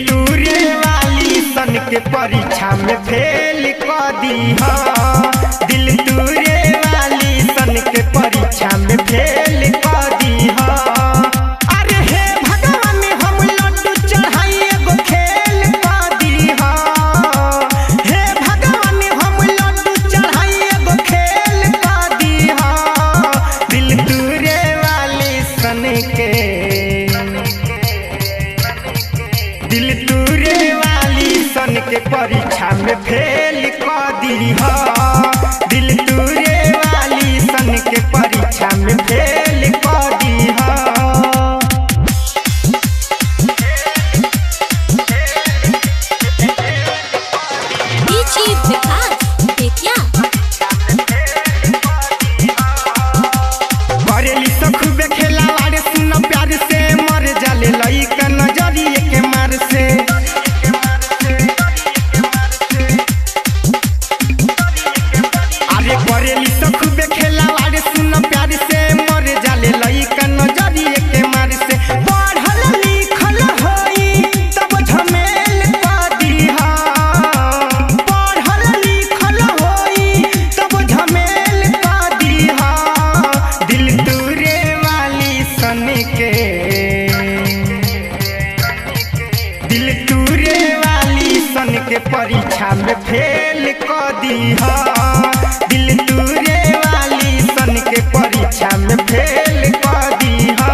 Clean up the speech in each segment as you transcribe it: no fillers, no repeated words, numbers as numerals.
तूरे वाली सन के परीक्षा में फेल कर दीहा। दिल तूरे वाली सन के परीक्षा में फेल कर दीहा। अरे हे भगवान हम लड्डू चढ़ाई एगो खेल कर दीहा। हे भगवान हम लड्डू चढ़ाई एगो खेल कर दीहा। दिल तूरे वाली सन के दिल तूरे वाली सन के परीक्षा में फेल कर दीहा। दिल तूरे वाली सन के परीक्षा में फेल कर दीहा। बरेली तो खूबे खेला वारे सुन प्यार से मर जाले लइका नजरिए के मार से। अरे बरेली तो खूबे खेला वारे सुन प्यार से मर जाले लइका नजरिए के मार से। पढ़ल लिखल होई तब झमेल कर दीहा। पढ़ल लिखल होई तब झमेल कर दीहा। दिल तूरे वाली सन के दिल तूरे वाली सन के परीक्षा में फेल कर दीहा। दिल तूरे वाली सन के परीक्षा में फेल कर दीहा।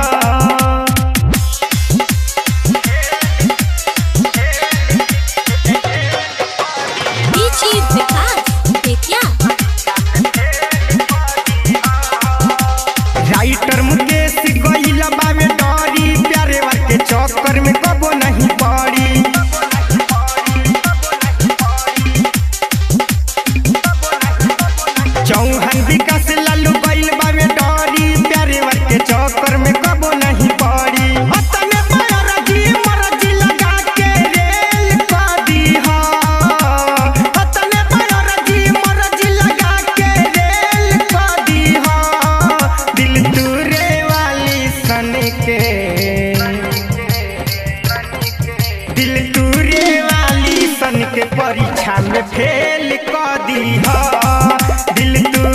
राइटर मुकेश गइल बावे डरी प्यारे के चक्कर में कबो नहीं पड़ी। चौहान विकास लालू गइल बावे डरी प्यारे के चक्कर में कबो नहीं पड़ी। अतने मरजी मरजी लगा के रेल कर दीहा। अतने मरजी मरजी लगा के रेल कर दीहा। दिल तूरे वाली सन के दिल तूरे वाली सन के परीक्षा में फेल कर दीहा। दिल तू